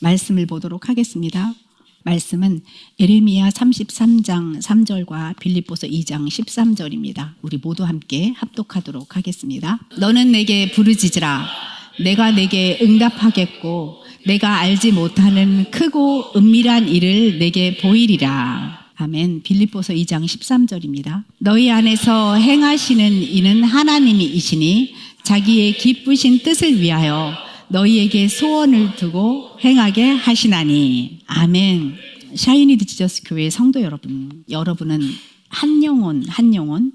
말씀을 보도록 하겠습니다. 말씀은 예레미야 33장 3절과 빌립보서 2장 13절입니다. 우리 모두 함께 합독하도록 하겠습니다. 너는 내게 부르짖으라. 내가 내게 응답하겠고 내가 알지 못하는 크고 은밀한 일을 내게 보이리라. 아멘. 빌립보서 2장 13절입니다. 너희 안에서 행하시는 이는 하나님이시니 자기의 기쁘신 뜻을 위하여 너희에게 소원을 두고 행하게 하시나니. 아멘. 샤이니드 지저스 교회 성도 여러분, 여러분은 한 영혼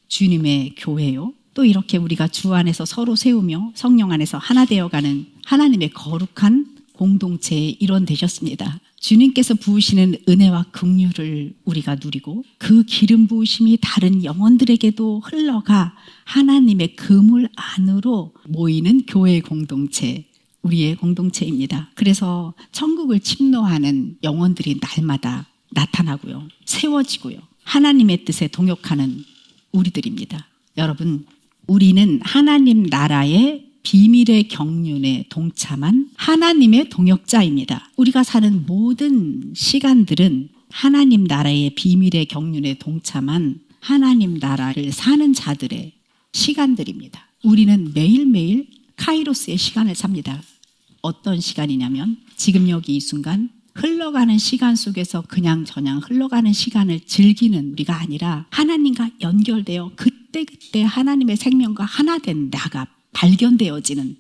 주님의 교회요. 또 이렇게 우리가 주 안에서 서로 세우며 성령 안에서 하나 되어가는 하나님의 거룩한 공동체의 일원 되셨습니다. 주님께서 부으시는 은혜와 긍휼을 우리가 누리고 그 기름 부으심이 다른 영혼들에게도 흘러가 하나님의 그물 안으로 모이는 교회의 공동체, 우리의 공동체입니다. 그래서 천국을 침노하는 영혼들이 날마다 나타나고요, 세워지고요, 하나님의 뜻에 동역하는 우리들입니다. 여러분, 우리는 하나님 나라의 비밀의 경륜에 동참한 하나님의 동역자입니다. 우리가 사는 모든 시간들은 하나님 나라의 비밀의 경륜에 동참한 하나님 나라를 사는 자들의 시간들입니다. 우리는 매일매일 카이로스의 시간을 삽니다. 어떤 시간이냐면 지금 여기 이 순간 흘러가는 시간 속에서 그냥 저냥 흘러가는 시간을 즐기는 우리가 아니라 하나님과 연결되어 그때그때 하나님의 생명과 하나 된 나가 발견되어지는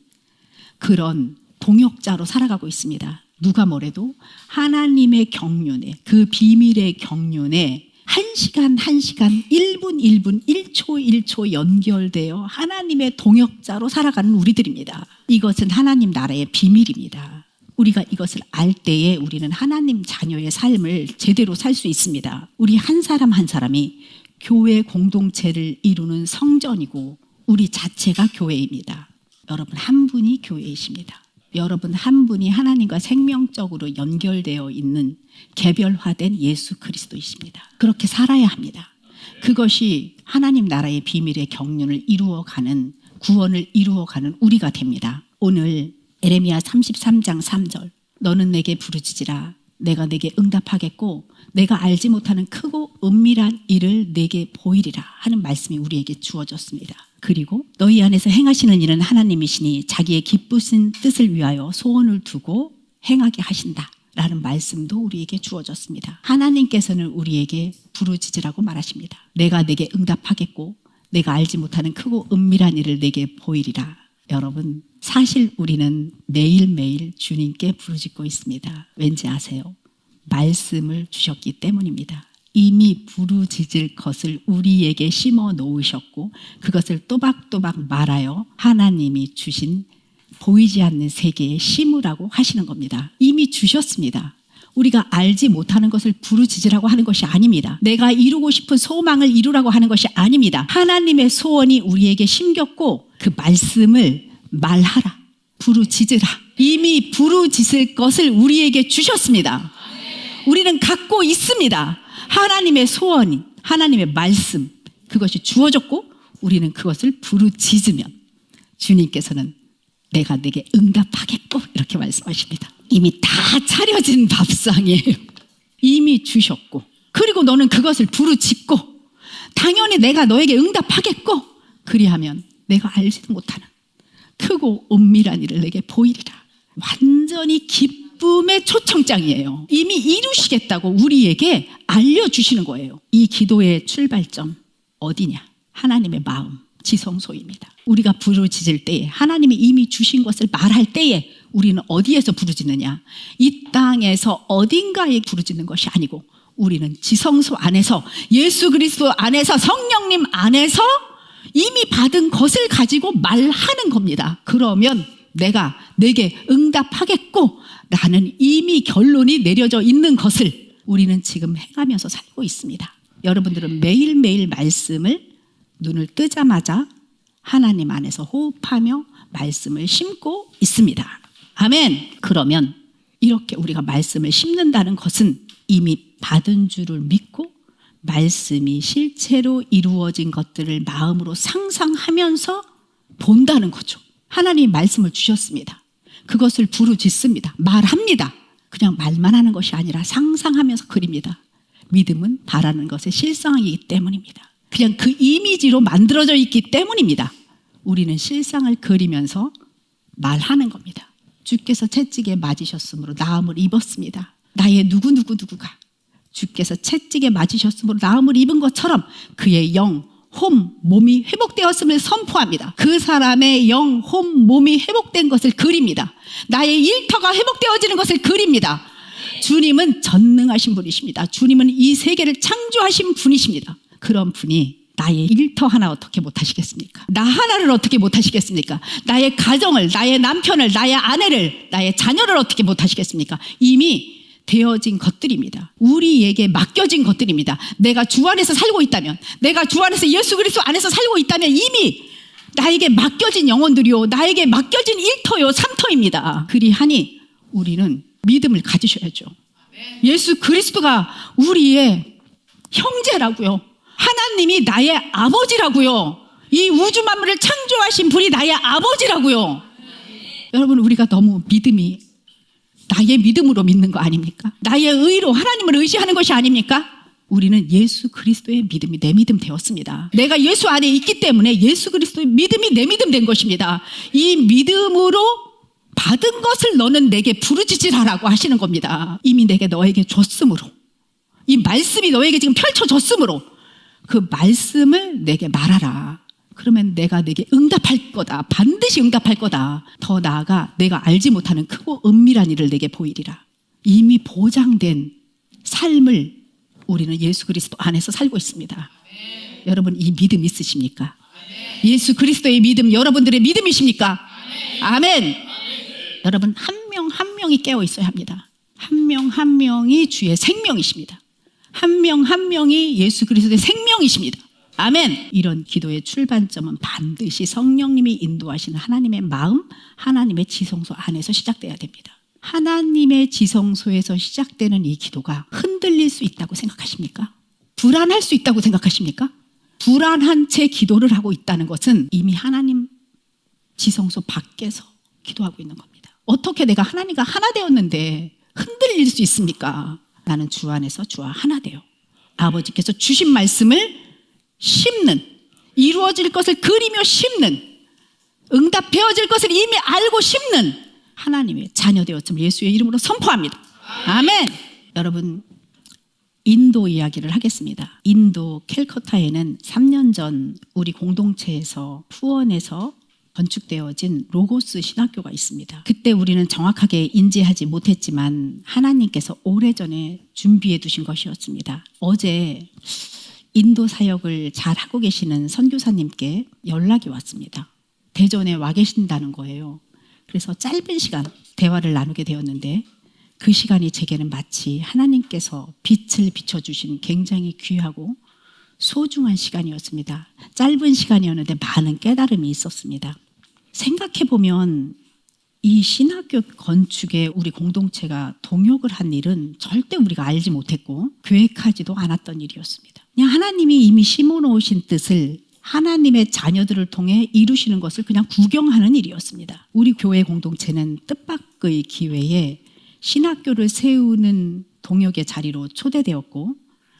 그런 동역자로 살아가고 있습니다. 누가 뭐래도 하나님의 경륜에, 그 비밀의 경륜에 한 시간 1분 1초 연결되어 하나님의 동역자로 살아가는 우리들입니다. 이것은 하나님 나라의 비밀입니다. 우리가 이것을 알 때에 우리는 하나님 자녀의 삶을 제대로 살 수 있습니다. 우리 한 사람 한 사람이 교회 공동체를 이루는 성전이고 우리 자체가 교회입니다. 여러분 한 분이 교회이십니다. 여러분 한 분이 하나님과 생명적으로 연결되어 있는 개별화된 예수 그리스도이십니다. 그렇게 살아야 합니다. 그것이 하나님 나라의 비밀의 경륜을 이루어가는, 구원을 이루어가는 우리가 됩니다. 오늘 예레미야 33장 3절, 너는 내게 부르짖으라. 내가 내게 응답하겠고 내가 알지 못하는 크고 은밀한 일을 내게 보이리라 하는 말씀이 우리에게 주어졌습니다. 그리고 너희 안에서 행하시는 일은 하나님이시니 자기의 기쁘신 뜻을 위하여 소원을 두고 행하게 하신다 라는 말씀도 우리에게 주어졌습니다. 하나님께서는 우리에게 부르짖으라고 말하십니다. 내가 내게 응답하겠고 내가 알지 못하는 크고 은밀한 일을 내게 보이리라. 여러분, 사실 우리는 매일매일 주님께 부르짖고 있습니다. 왠지 아세요? 말씀을 주셨기 때문입니다. 이미 부르짖을 것을 우리에게 심어 놓으셨고 그것을 또박또박 말하여 하나님이 주신 보이지 않는 세계에 심으라고 하시는 겁니다. 이미 주셨습니다. 우리가 알지 못하는 것을 부르짖으라고 하는 것이 아닙니다. 내가 이루고 싶은 소망을 이루라고 하는 것이 아닙니다. 하나님의 소원이 우리에게 심겼고 그 말씀을 말하라, 부르짖으라. 이미 부르짖을 것을 우리에게 주셨습니다. 우리는 갖고 있습니다. 하나님의 소원이, 하나님의 말씀, 그것이 주어졌고 우리는 그것을 부르짖으면 주님께서는 내가 내게 응답하겠고 이렇게 말씀하십니다. 이미 다 차려진 밥상이에요. 이미 주셨고 그리고 너는 그것을 부르짖고 당연히 내가 너에게 응답하겠고 그리하면 내가 알지도 못하는 크고 은밀한 일을 내게 보이리라. 완전히 기쁨의 초청장이에요. 이미 이루시겠다고 우리에게 알려주시는 거예요. 이 기도의 출발점 어디냐? 하나님의 마음, 지성소입니다. 우리가 부르짖을 때에 하나님이 이미 주신 것을 말할 때에 우리는 어디에서 부르짖느냐? 이 땅에서 어딘가에 부르짖는 것이 아니고 우리는 지성소 안에서, 예수 그리스도 안에서, 성령님 안에서 이미 받은 것을 가지고 말하는 겁니다. 그러면 내가 내게 응답하겠고 라는 이미 결론이 내려져 있는 것을 우리는 지금 행하면서 살고 있습니다. 여러분들은 매일매일 말씀을 눈을 뜨자마자 하나님 안에서 호흡하며 말씀을 심고 있습니다. 아멘. 그러면 이렇게 우리가 말씀을 심는다는 것은 이미 받은 줄을 믿고 말씀이 실체로 이루어진 것들을 마음으로 상상하면서 본다는 거죠. 하나님이 말씀을 주셨습니다. 그것을 부르짖습니다. 말합니다. 그냥 말만 하는 것이 아니라 상상하면서 그립니다. 믿음은 바라는 것의 실상이기 때문입니다. 그냥 그 이미지로 만들어져 있기 때문입니다. 우리는 실상을 그리면서 말하는 겁니다. 주께서 채찍에 맞으셨으므로 나음을 입었습니다. 나의 누구가 주께서 채찍에 맞으셨으므로 나음을 입은 것처럼 그의 영, 홈, 몸이 회복되었음을 선포합니다. 그 사람의 영, 홈, 몸이 회복된 것을 그립니다. 나의 일터가 회복되어지는 것을 그립니다. 주님은 전능하신 분이십니다. 주님은 이 세계를 창조하신 분이십니다. 그런 분이 나의 일터 하나 어떻게 못하시겠습니까? 나 하나를 어떻게 못하시겠습니까? 나의 가정을, 나의 남편을, 나의 아내를, 나의 자녀를 어떻게 못하시겠습니까? 이미 되어진 것들입니다. 우리에게 맡겨진 것들입니다. 내가 주 안에서 살고 있다면, 내가 주 안에서 예수 그리스도 안에서 살고 있다면 이미 나에게 맡겨진 영혼들이요, 나에게 맡겨진 일터요, 삼터입니다. 그리하니 우리는 믿음을 가지셔야죠. 예수 그리스도가 우리의 형제라고요. 하나님이 나의 아버지라고요. 이 우주 만물을 창조하신 분이 나의 아버지라고요. 여러분, 우리가 너무 믿음이 나의 믿음으로 믿는 거 아닙니까? 나의 의로 하나님을 의지하는 것이 아닙니까? 우리는 예수 그리스도의 믿음이 내 믿음 되었습니다. 내가 예수 안에 있기 때문에 예수 그리스도의 믿음이 내 믿음 된 것입니다. 이 믿음으로 받은 것을 너는 내게 부르짖으라고 하시는 겁니다. 이미 내게 너에게 줬으므로, 이 말씀이 너에게 지금 펼쳐졌으므로 그 말씀을 내게 말하라. 그러면 내가 내게 응답할 거다. 반드시 응답할 거다. 더 나아가 내가 알지 못하는 크고 은밀한 일을 내게 보이리라. 이미 보장된 삶을 우리는 예수 그리스도 안에서 살고 있습니다. 여러분, 이 믿음 있으십니까? 예수 그리스도의 믿음 여러분들의 믿음이십니까? 아멘. 여러분, 한 명 한 명이 깨어 있어야 합니다. 한 명 한 명이 주의 생명이십니다. 한 명 한 명이 예수 그리스도의 생명이십니다. 아멘. 이런 기도의 출발점은 반드시 성령님이 인도하시는 하나님의 마음, 하나님의 지성소 안에서 시작돼야 됩니다. 하나님의 지성소에서 시작되는 이 기도가 흔들릴 수 있다고 생각하십니까? 불안할 수 있다고 생각하십니까? 불안한 채 기도를 하고 있다는 것은 이미 하나님 지성소 밖에서 기도하고 있는 겁니다. 어떻게 내가 하나님과 하나 되었는데 흔들릴 수 있습니까? 나는 주 안에서 주와 하나 되어 아버지께서 주신 말씀을 심는, 이루어질 것을 그리며 심는, 응답되어질 것을 이미 알고 심는 하나님의 자녀 되었음을 예수의 이름으로 선포합니다. 아멘. 여러분, 인도 이야기를 하겠습니다. 인도 캘커타에는 3년 전 우리 공동체에서 후원해서 건축되어진 로고스 신학교가 있습니다. 그때 우리는 정확하게 인지하지 못했지만 하나님께서 오래전에 준비해 두신 것이었습니다. 어제 인도 사역을 잘 하고 계시는 선교사님께 연락이 왔습니다. 대전에 와 계신다는 거예요. 그래서 짧은 시간 대화를 나누게 되었는데 그 시간이 제게는 마치 하나님께서 빛을 비춰주신 굉장히 귀하고 소중한 시간이었습니다. 짧은 시간이었는데 많은 깨달음이 있었습니다. 생각해보면 이 신학교 건축에 우리 공동체가 동역을 한 일은 절대 우리가 알지 못했고 계획하지도 않았던 일이었습니다. 그냥 하나님이 이미 심어놓으신 뜻을 하나님의 자녀들을 통해 이루시는 것을 그냥 구경하는 일이었습니다. 우리 교회 공동체는 뜻밖의 기회에 신학교를 세우는 동역의 자리로 초대되었고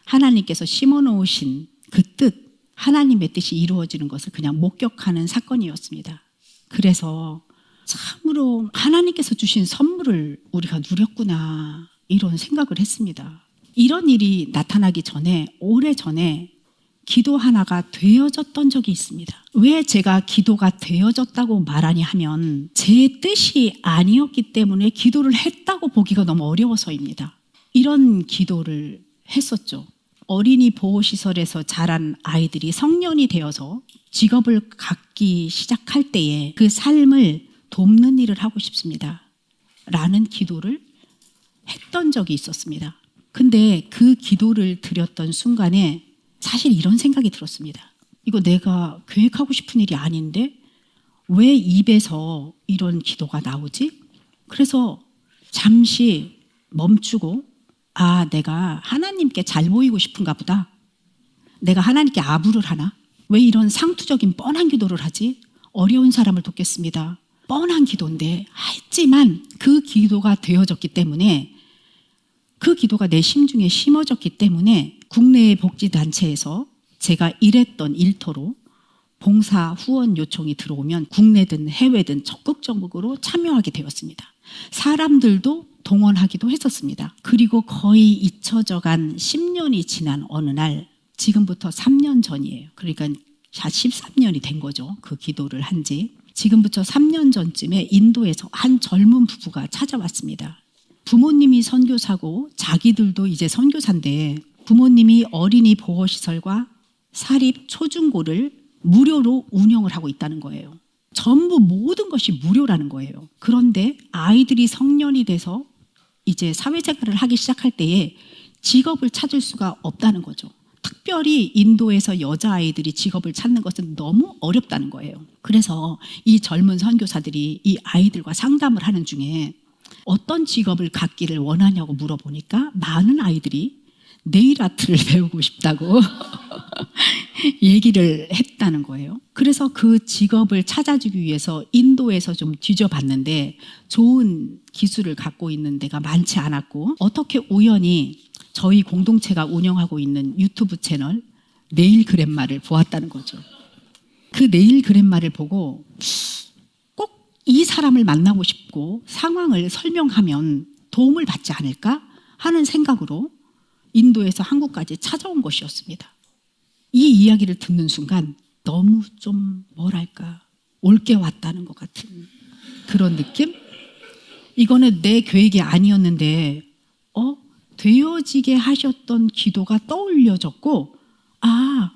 하나님께서 심어놓으신 그 뜻, 하나님의 뜻이 이루어지는 것을 그냥 목격하는 사건이었습니다. 그래서 참으로 하나님께서 주신 선물을 우리가 누렸구나 이런 생각을 했습니다. 이런 일이 나타나기 전에 오래전에 기도 하나가 되어졌던 적이 있습니다. 왜 제가 기도가 되어졌다고 말하니 하면 제 뜻이 아니었기 때문에 기도를 했다고 보기가 너무 어려워서입니다. 이런 기도를 했었죠. 어린이 보호시설에서 자란 아이들이 성년이 되어서 직업을 갖기 시작할 때에 그 삶을 돕는 일을 하고 싶습니다. 라는 기도를 했던 적이 있었습니다. 근데 그 기도를 드렸던 순간에 사실 이런 생각이 들었습니다. 이거 내가 계획하고 싶은 일이 아닌데 왜 입에서 이런 기도가 나오지? 그래서 잠시 멈추고 내가 하나님께 잘 보이고 싶은가 보다. 내가 하나님께 아부를 하나? 왜 이런 상투적인 뻔한 기도를 하지? 어려운 사람을 돕겠습니다. 뻔한 기도인데 했지만 그 기도가 되어졌기 때문에 그 기도가 내 심중에 심어졌기 때문에 국내의 복지단체에서 제가 일했던 일터로 봉사 후원 요청이 들어오면 국내든 해외든 적극적으로 참여하게 되었습니다. 사람들도 동원하기도 했었습니다. 그리고 거의 잊혀져간 10년이 지난 어느 날, 지금부터 3년 전이에요. 그러니까 13년이 된 거죠. 그 기도를 한 지. 지금부터 3년 전쯤에 인도에서 한 젊은 부부가 찾아왔습니다. 부모님이 선교사고 자기들도 이제 선교사인데 부모님이 어린이 보호시설과 사립 초중고를 무료로 운영을 하고 있다는 거예요. 전부 모든 것이 무료라는 거예요. 그런데 아이들이 성년이 돼서 이제 사회생활을 하기 시작할 때에 직업을 찾을 수가 없다는 거죠. 특별히 인도에서 여자아이들이 직업을 찾는 것은 너무 어렵다는 거예요. 그래서 이 젊은 선교사들이 이 아이들과 상담을 하는 중에 어떤 직업을 갖기를 원하냐고 물어보니까 많은 아이들이 네일 아트를 배우고 싶다고 얘기를 했다는 거예요. 그래서 그 직업을 찾아주기 위해서 인도에서 좀 뒤져봤는데 좋은 기술을 갖고 있는 데가 많지 않았고, 어떻게 우연히 저희 공동체가 운영하고 있는 유튜브 채널 네일 그랜마를 보았다는 거죠. 그 네일 그랜마를 보고 꼭 이 사람을 만나고 싶고 상황을 설명하면 도움을 받지 않을까 하는 생각으로 인도에서 한국까지 찾아온 것이었습니다. 이 이야기를 듣는 순간 너무 좀 뭐랄까 올게 왔다는 것 같은 그런 느낌? 이거는 내 계획이 아니었는데 되어지게 하셨던 기도가 떠올려졌고, 아,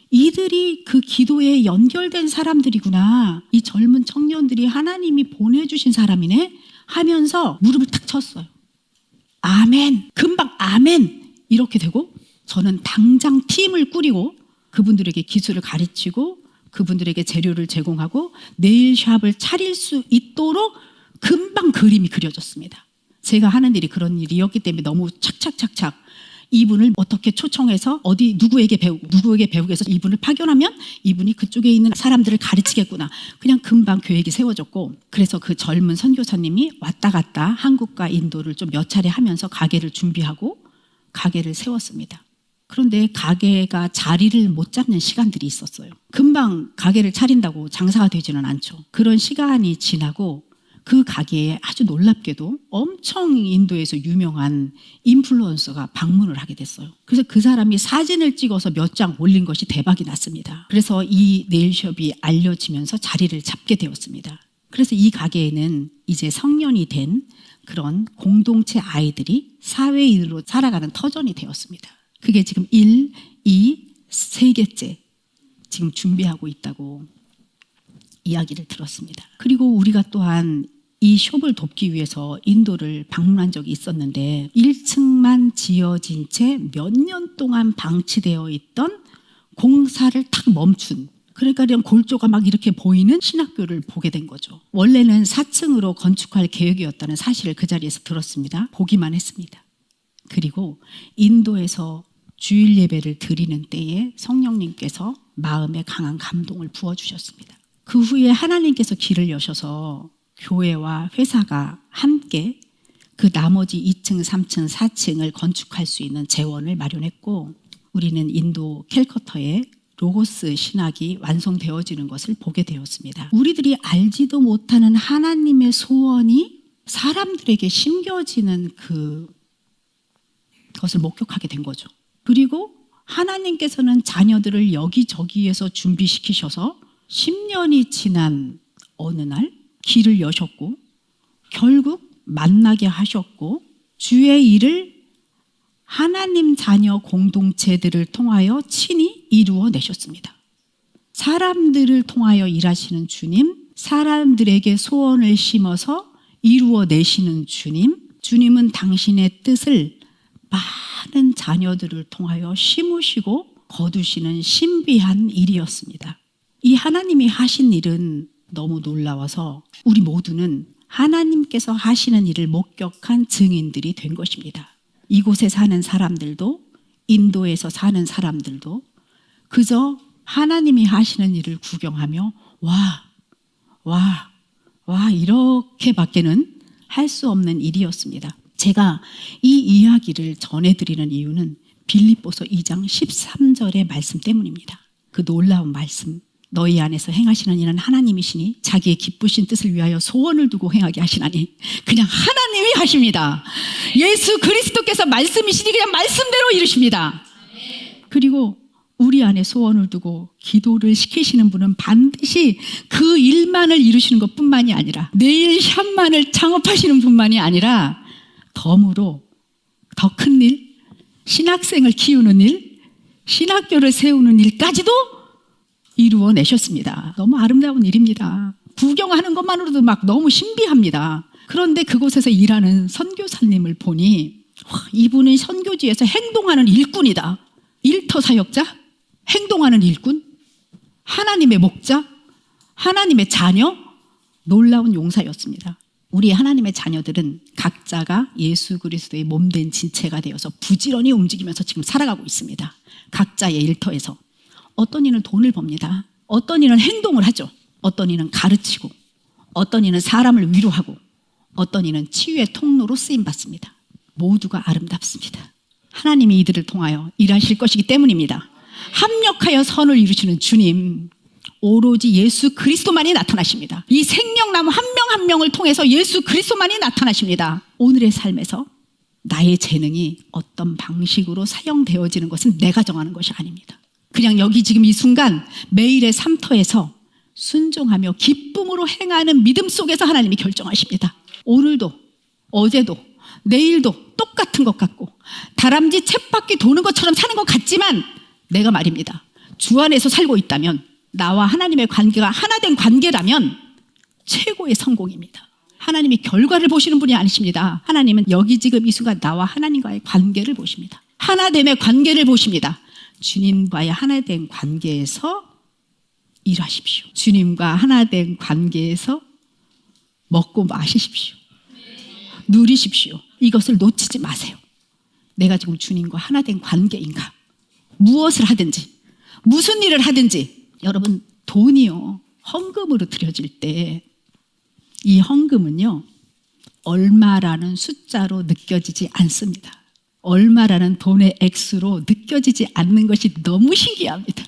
이들이 그 기도에 연결된 사람들이구나. 이 젊은 청년들이 하나님이 보내주신 사람이네 하면서 무릎을 탁 쳤어요. 아멘. 금방 아멘. 이렇게 되고 저는 당장 팀을 꾸리고 그분들에게 기술을 가르치고 그분들에게 재료를 제공하고 네일샵을 차릴 수 있도록 금방 그림이 그려졌습니다. 제가 하는 일이 그런 일이었기 때문에 너무 착착착착 이분을 어떻게 초청해서 어디 누구에게 배우게 해서 이분을 파견하면 이분이 그쪽에 있는 사람들을 가르치겠구나. 그냥 금방 계획이 세워졌고, 그래서 그 젊은 선교사님이 왔다 갔다 한국과 인도를 좀 몇 차례 하면서 가게를 준비하고 가게를 세웠습니다. 그런데 가게가 자리를 못 잡는 시간들이 있었어요. 금방 가게를 차린다고 장사가 되지는 않죠. 그런 시간이 지나고 그 가게에 아주 놀랍게도 엄청 인도에서 유명한 인플루언서가 방문을 하게 됐어요. 그래서 그 사람이 사진을 찍어서 몇 장 올린 것이 대박이 났습니다. 그래서 이 네일숍이 알려지면서 자리를 잡게 되었습니다. 그래서 이 가게에는 이제 성년이 된 그런 공동체 아이들이 사회인으로 살아가는 터전이 되었습니다. 그게 지금 1, 2, 3개째 지금 준비하고 있다고 이야기를 들었습니다. 그리고 우리가 또한 이 숍을 돕기 위해서 인도를 방문한 적이 있었는데 1층만 지어진 채 몇 년 동안 방치되어 있던 공사를 탁 멈춘, 그러니까 이런 골조가 막 이렇게 보이는 신학교를 보게 된 거죠. 원래는 4층으로 건축할 계획이었다는 사실을 그 자리에서 들었습니다. 보기만 했습니다. 그리고 인도에서 주일 예배를 드리는 때에 성령님께서 마음에 강한 감동을 부어주셨습니다. 그 후에 하나님께서 길을 여셔서 교회와 회사가 함께 그 나머지 2층, 3층, 4층을 건축할 수 있는 재원을 마련했고, 우리는 인도 캘커타의 로고스 신학이 완성되어지는 것을 보게 되었습니다. 우리들이 알지도 못하는 하나님의 소원이 사람들에게 심겨지는 그것을 목격하게 된 거죠. 그리고 하나님께서는 자녀들을 여기저기에서 준비시키셔서 10년이 지난 어느 날 길을 여셨고 결국 만나게 하셨고 주의 일을 하나님 자녀 공동체들을 통하여 친히 이루어내셨습니다. 사람들을 통하여 일하시는 주님, 사람들에게 소원을 심어서 이루어내시는 주님, 주님은 당신의 뜻을 많은 자녀들을 통하여 심으시고 거두시는 신비한 일이었습니다. 이 하나님이 하신 일은 너무 놀라워서 우리 모두는 하나님께서 하시는 일을 목격한 증인들이 된 것입니다. 이곳에 사는 사람들도 인도에서 사는 사람들도 그저 하나님이 하시는 일을 구경하며 와 와, 이렇게밖에는 할 수 없는 일이었습니다. 제가 이 이야기를 전해드리는 이유는 빌립보서 2장 13절의 말씀 때문입니다. 그 놀라운 말씀, 너희 안에서 행하시는 이는 하나님이시니 자기의 기쁘신 뜻을 위하여 소원을 두고 행하게 하시나니. 그냥 하나님이 하십니다. 예수 그리스도께서 말씀이시니 그냥 말씀대로 이루십니다. 그리고 우리 안에 소원을 두고 기도를 시키시는 분은 반드시 그 일만을 이루시는 것뿐만이 아니라 네일샵만을 창업하시는 분만이 아니라 덤으로 더 큰 일, 신학생을 키우는 일, 신학교를 세우는 일까지도 이루어내셨습니다. 너무 아름다운 일입니다. 구경하는 것만으로도 막 너무 신비합니다. 그런데 그곳에서 일하는 선교사님을 보니 이분은 선교지에서 행동하는 일꾼이다. 일터 사역자, 행동하는 일꾼, 하나님의 목자, 하나님의 자녀, 놀라운 용사였습니다. 우리 하나님의 자녀들은 각자가 예수 그리스도의 몸된 진체가 되어서 부지런히 움직이면서 지금 살아가고 있습니다. 각자의 일터에서. 어떤 이는 돈을 법니다. 어떤 이는 행동을 하죠. 어떤 이는 가르치고, 어떤 이는 사람을 위로하고, 어떤 이는 치유의 통로로 쓰임받습니다. 모두가 아름답습니다. 하나님이 이들을 통하여 일하실 것이기 때문입니다. 합력하여 선을 이루시는 주님, 오로지 예수 그리스도만이 나타나십니다. 이 생명나무 한 명 한 명을 통해서 예수 그리스도만이 나타나십니다. 오늘의 삶에서 나의 재능이 어떤 방식으로 사용되어지는 것은 내가 정하는 것이 아닙니다. 그냥 여기 지금 이 순간 매일의 삶터에서 순종하며 기쁨으로 행하는 믿음 속에서 하나님이 결정하십니다. 오늘도, 어제도, 내일도 똑같은 것 같고 다람쥐 쳇바퀴 도는 것처럼 사는 것 같지만 내가 말입니다. 주 안에서 살고 있다면, 나와 하나님의 관계가 하나 된 관계라면 최고의 성공입니다. 하나님이 결과를 보시는 분이 아니십니다. 하나님은 여기 지금 이 순간 나와 하나님과의 관계를 보십니다. 하나됨의 관계를 보십니다. 주님과의 하나된 관계에서 일하십시오. 주님과 하나된 관계에서 먹고 마시십시오. 누리십시오. 이것을 놓치지 마세요. 내가 지금 주님과 하나된 관계인가? 무엇을 하든지, 무슨 일을 하든지, 여러분 돈이요, 헌금으로 드려질 때 이 헌금은요, 얼마라는 숫자로 느껴지지 않습니다. 얼마라는 돈의 액수로 느껴지지 않는 것이 너무 신기합니다.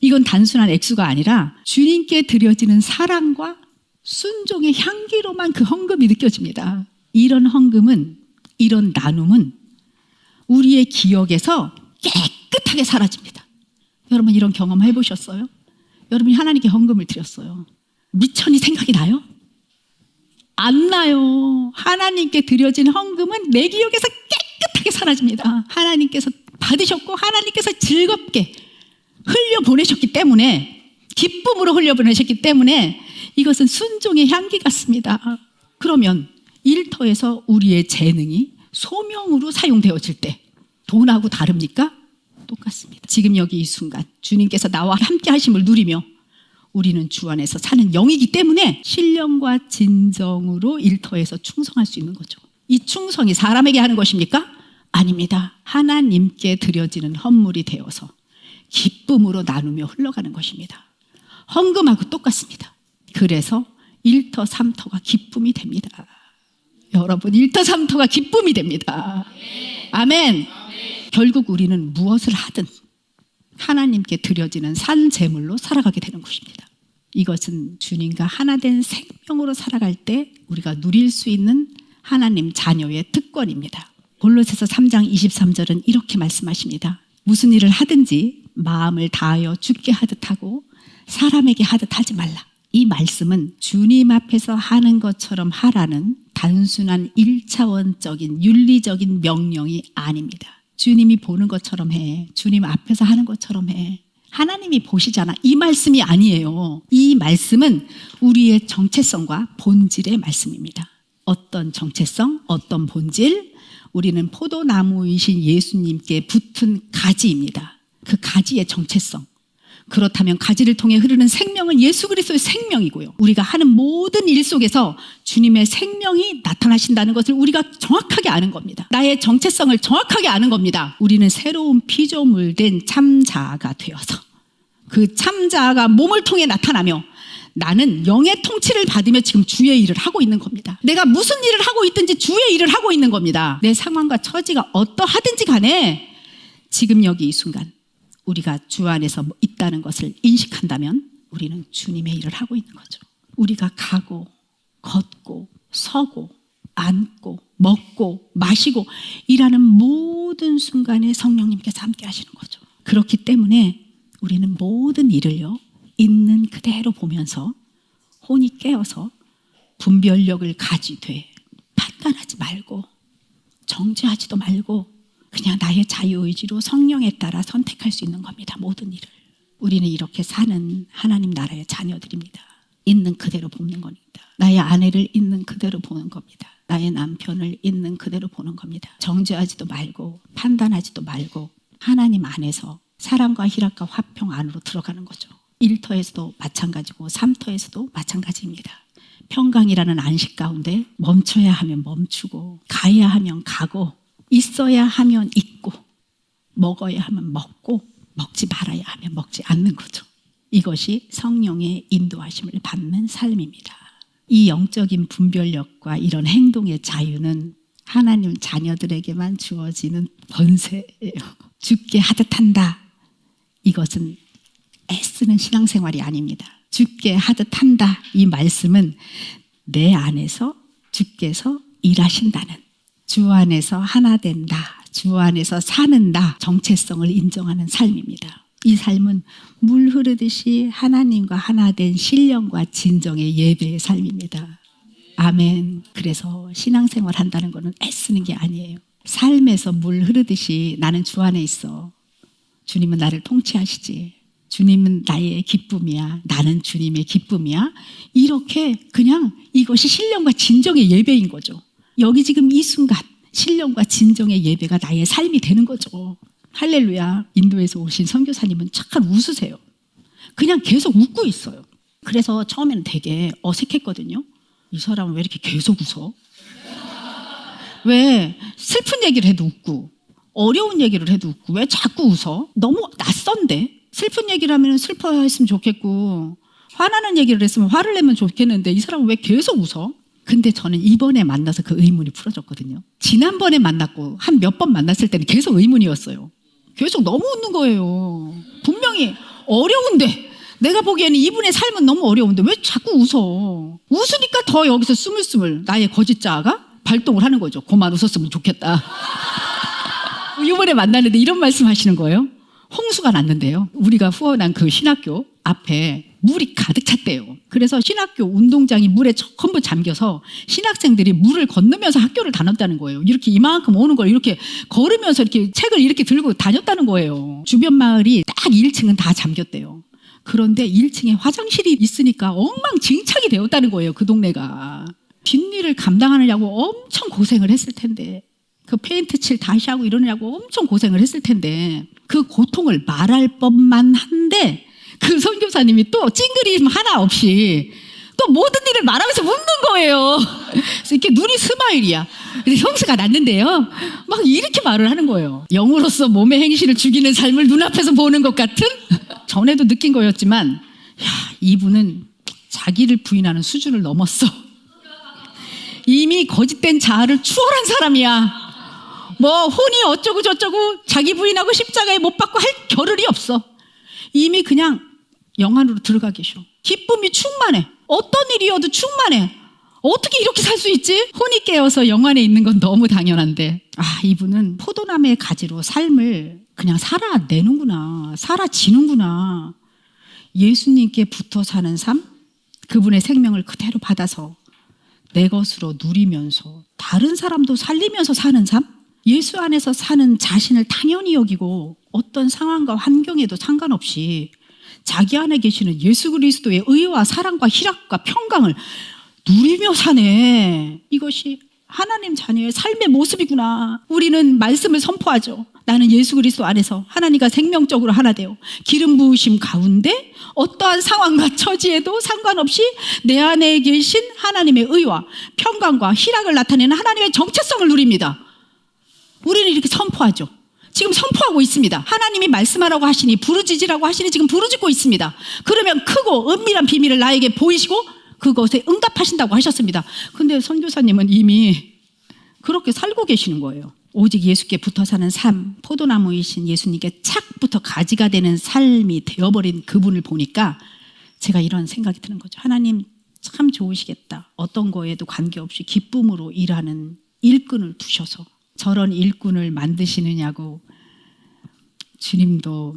이건 단순한 액수가 아니라 주님께 드려지는 사랑과 순종의 향기로만 그 헌금이 느껴집니다. 이런 헌금은, 이런 나눔은 우리의 기억에서 깨끗하게 사라집니다. 여러분 이런 경험 해보셨어요? 여러분이 하나님께 헌금을 드렸어요. 미천이 생각이 나요? 안 나요. 하나님께 드려진 헌금은 내 기억에서 깨끗하게 사라집니다. 하나님께서 받으셨고 하나님께서 즐겁게 흘려보내셨기 때문에, 기쁨으로 흘려보내셨기 때문에 이것은 순종의 향기 같습니다. 그러면 일터에서 우리의 재능이 소명으로 사용되어질 때 돈하고 다릅니까? 똑같습니다. 지금 여기 이 순간 주님께서 나와 함께 하심을 누리며 우리는 주 안에서 사는 영이기 때문에 신령과 진정으로 일터에서 충성할 수 있는 거죠. 이 충성이 사람에게 하는 것입니까? 아닙니다. 하나님께 드려지는 헌물이 되어서 기쁨으로 나누며 흘러가는 것입니다. 헌금하고 똑같습니다. 그래서 일터 삼터가 기쁨이 됩니다. 여러분 일터 삼터가 기쁨이 됩니다. 아멘. 결국 우리는 무엇을 하든 하나님께 드려지는 산 제물로 살아가게 되는 것입니다. 이것은 주님과 하나 된 생명으로 살아갈 때 우리가 누릴 수 있는 하나님 자녀의 특권입니다. 골로새서 3장 23절은 이렇게 말씀하십니다. 무슨 일을 하든지 마음을 다하여 주께 하듯 하고 사람에게 하듯 하지 말라. 이 말씀은 주님 앞에서 하는 것처럼 하라는 단순한 1차원적인 윤리적인 명령이 아닙니다. 주님이 보는 것처럼 해. 주님 앞에서 하는 것처럼 해. 하나님이 보시잖아. 이 말씀이 아니에요. 이 말씀은 우리의 정체성과 본질의 말씀입니다. 어떤 정체성, 어떤 본질? 우리는 포도나무이신 예수님께 붙은 가지입니다. 그 가지의 정체성. 그렇다면 가지를 통해 흐르는 생명은 예수 그리스도의 생명이고요. 우리가 하는 모든 일 속에서 주님의 생명이 나타나신다는 것을 우리가 정확하게 아는 겁니다. 나의 정체성을 정확하게 아는 겁니다. 우리는 새로운 피조물 된 참자아가 되어서 그 참자아가 몸을 통해 나타나며 나는 영의 통치를 받으며 지금 주의 일을 하고 있는 겁니다. 내가 무슨 일을 하고 있든지 주의 일을 하고 있는 겁니다. 내 상황과 처지가 어떠하든지 간에 지금 여기 이 순간 우리가 주 안에서 있다는 것을 인식한다면 우리는 주님의 일을 하고 있는 거죠. 우리가 가고 걷고 서고 앉고 먹고 마시고 일하는 모든 순간에 성령님께서 함께 하시는 거죠. 그렇기 때문에 우리는 모든 일을요 있는 그대로 보면서 혼이 깨어서 분별력을 가지되 판단하지 말고 정죄하지도 말고 그냥 나의 자유의지로 성령에 따라 선택할 수 있는 겁니다. 모든 일을. 우리는 이렇게 사는 하나님 나라의 자녀들입니다. 있는 그대로 보는 겁니다. 나의 아내를 있는 그대로 보는 겁니다. 나의 남편을 있는 그대로 보는 겁니다. 정죄하지도 말고 판단하지도 말고 하나님 안에서 사랑과 희락과 화평 안으로 들어가는 거죠. 1터에서도 마찬가지고 3터에서도 마찬가지입니다. 평강이라는 안식 가운데 멈춰야 하면 멈추고 가야 하면 가고 있어야 하면 있고 먹어야 하면 먹고 먹지 말아야 하면 먹지 않는 거죠. 이것이 성령의 인도하심을 받는 삶입니다. 이 영적인 분별력과 이런 행동의 자유는 하나님 자녀들에게만 주어지는 번세예요. 죽게 하듯 한다. 이것은 애쓰는 신앙생활이 아닙니다. 죽게 하듯 한다. 이 말씀은 내 안에서 주께서 일하신다는, 주 안에서 하나 된다, 주 안에서 사는 나 정체성을 인정하는 삶입니다. 이 삶은 물 흐르듯이 하나님과 하나 된 신령과 진정의 예배의 삶입니다. 아멘. 그래서 신앙생활 한다는 것은 애쓰는 게 아니에요. 삶에서 물 흐르듯이 나는 주 안에 있어. 주님은 나를 통치하시지. 주님은 나의 기쁨이야. 나는 주님의 기쁨이야. 이렇게 그냥 이것이 신령과 진정의 예배인 거죠. 여기 지금 이 순간 신령과 진정의 예배가 나의 삶이 되는 거죠. 할렐루야. 인도에서 오신 선교사님은 잠깐 웃으세요. 그냥 계속 웃고 있어요. 그래서 처음에는 되게 어색했거든요. 이 사람은 왜 이렇게 계속 웃어? 왜 슬픈 얘기를 해도 웃고 어려운 얘기를 해도 웃고 왜 자꾸 웃어? 너무 낯선데? 슬픈 얘기를 하면 슬퍼했으면 좋겠고 화나는 얘기를 했으면 화를 내면 좋겠는데 이 사람은 왜 계속 웃어? 근데 저는 이번에 만나서 그 의문이 풀어졌거든요. 지난번에 만났고 한 몇 번 만났을 때는 계속 의문이었어요. 계속 너무 웃는 거예요. 분명히 어려운데 내가 보기에는 이분의 삶은 너무 어려운데 왜 자꾸 웃어? 웃으니까 더 여기서 스물스물 나의 거짓자아가 발동을 하는 거죠. 그만 웃었으면 좋겠다. 이번에 만났는데 이런 말씀 하시는 거예요. 홍수가 났는데요. 우리가 후원한 그 신학교 앞에 물이 가득 찼대요. 그래서 신학교 운동장이 물에 전부 잠겨서 신학생들이 물을 건너면서 학교를 다녔다는 거예요. 이렇게 이만큼 오는 걸 이렇게 걸으면서 이렇게 책을 이렇게 들고 다녔다는 거예요. 주변 마을이 딱 1층은 다 잠겼대요. 그런데 1층에 화장실이 있으니까 엉망진창이 되었다는 거예요. 그 동네가. 뒷일을 감당하느냐고 엄청 고생을 했을 텐데 그 페인트 칠 다시 하고 이러느냐고 엄청 고생을 했을 텐데 그 고통을 말할 법만 한데 그 선교사님이 또 찡그림 하나 없이 또 모든 일을 말하면서 웃는 거예요. 그래서 이렇게 눈이 스마일이야. 근데 형수가 났는데요. 막 이렇게 말을 하는 거예요. 영으로서 몸의 행실을 죽이는 삶을 눈앞에서 보는 것 같은? 전에도 느낀 거였지만 야, 이분은 자기를 부인하는 수준을 넘었어. 이미 거짓된 자아를 추월한 사람이야. 뭐 혼이 어쩌고 저쩌고 자기 부인하고 십자가에 못 박고 할 겨를이 없어. 이미 그냥 영 안으로 들어가 계셔. 기쁨이 충만해. 어떤 일이어도 충만해. 어떻게 이렇게 살 수 있지? 혼이 깨어서 영 안에 있는 건 너무 당연한데 이분은 포도나무의 가지로 삶을 그냥 살아내는구나. 살아지는구나. 예수님께 붙어 사는 삶, 그분의 생명을 그대로 받아서 내 것으로 누리면서 다른 사람도 살리면서 사는 삶, 예수 안에서 사는 자신을 당연히 여기고 어떤 상황과 환경에도 상관없이 자기 안에 계시는 예수 그리스도의 의와 사랑과 희락과 평강을 누리며 사네. 이것이 하나님 자녀의 삶의 모습이구나. 우리는 말씀을 선포하죠. 나는 예수 그리스도 안에서 하나님과 생명적으로 하나 되어 기름 부으심 가운데 어떠한 상황과 처지에도 상관없이 내 안에 계신 하나님의 의와 평강과 희락을 나타내는 하나님의 정체성을 누립니다. 우리는 이렇게 선포하죠. 지금 선포하고 있습니다. 하나님이 말씀하라고 하시니 부르짖으라고 하시니 지금 부르짖고 있습니다. 그러면 크고 은밀한 비밀을 나에게 보이시고 그것에 응답하신다고 하셨습니다. 근데 선교사님은 이미 그렇게 살고 계시는 거예요. 오직 예수께 붙어 사는 삶, 포도나무이신 예수님께 착부터 가지가 되는 삶이 되어버린 그분을 보니까 제가 이런 생각이 드는 거죠. 하나님 참 좋으시겠다. 어떤 거에도 관계없이 기쁨으로 일하는 일꾼을 두셔서 저런 일꾼을 만드시느냐고, 주님도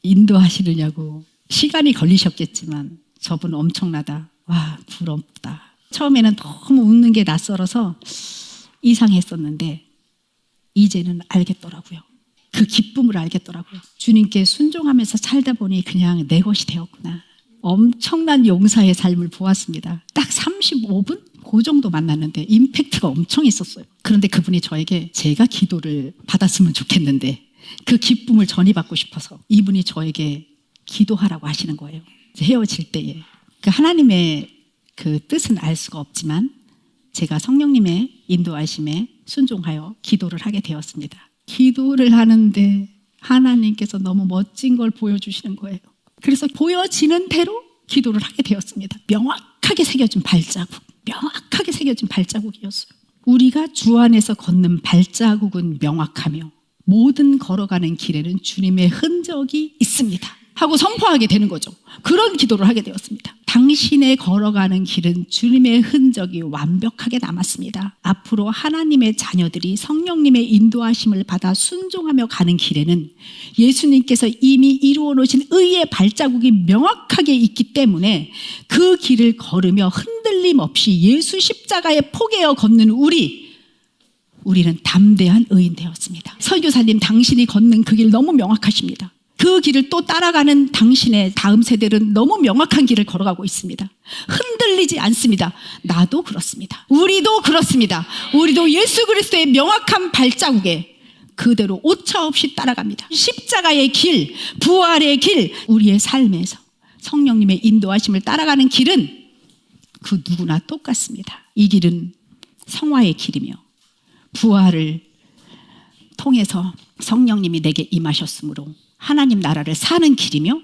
인도하시느냐고 시간이 걸리셨겠지만 저분 엄청나다. 와, 부럽다. 처음에는 너무 웃는 게 낯설어서 이상했었는데 이제는 알겠더라고요. 그 기쁨을 알겠더라고요. 주님께 순종하면서 살다 보니 그냥 내 것이 되었구나. 엄청난 용사의 삶을 보았습니다. 딱 35분? 그 정도 만났는데 임팩트가 엄청 있었어요. 그런데 그분이 저에게 제가 기도를 받았으면 좋겠는데 그 기쁨을 전이받고 싶어서 이분이 저에게 기도하라고 하시는 거예요. 헤어질 때에. 그 하나님의 그 뜻은 알 수가 없지만 제가 성령님의 인도하심에 순종하여 기도를 하게 되었습니다. 기도를 하는데 하나님께서 너무 멋진 걸 보여주시는 거예요. 그래서 보여지는 대로 기도를 하게 되었습니다. 명확하게 새겨진 발자국, 명확하게 새겨진 발자국이었어요. 우리가 주 안에서 걷는 발자국은 명확하며 모든 걸어가는 길에는 주님의 흔적이 있습니다 하고 선포하게 되는 거죠. 그런 기도를 하게 되었습니다. 당신의 걸어가는 길은 주님의 흔적이 완벽하게 남았습니다. 앞으로 하나님의 자녀들이 성령님의 인도하심을 받아 순종하며 가는 길에는 예수님께서 이미 이루어 놓으신 의의 발자국이 명확하게 있기 때문에 그 길을 걸으며 흔들림 없이 예수 십자가에 포개어 걷는 우리는 담대한 의인 되었습니다. 설교사님, 당신이 걷는 그 길 너무 명확하십니다. 그 길을 또 따라가는 당신의 다음 세대는 너무 명확한 길을 걸어가고 있습니다. 흔들리지 않습니다. 나도 그렇습니다. 우리도 그렇습니다. 우리도 예수 그리스도의 명확한 발자국에 그대로 오차 없이 따라갑니다. 십자가의 길, 부활의 길, 우리의 삶에서 성령님의 인도하심을 따라가는 길은 그 누구나 똑같습니다. 이 길은 성화의 길이며 부활을 통해서 성령님이 내게 임하셨으므로 하나님 나라를 사는 길이며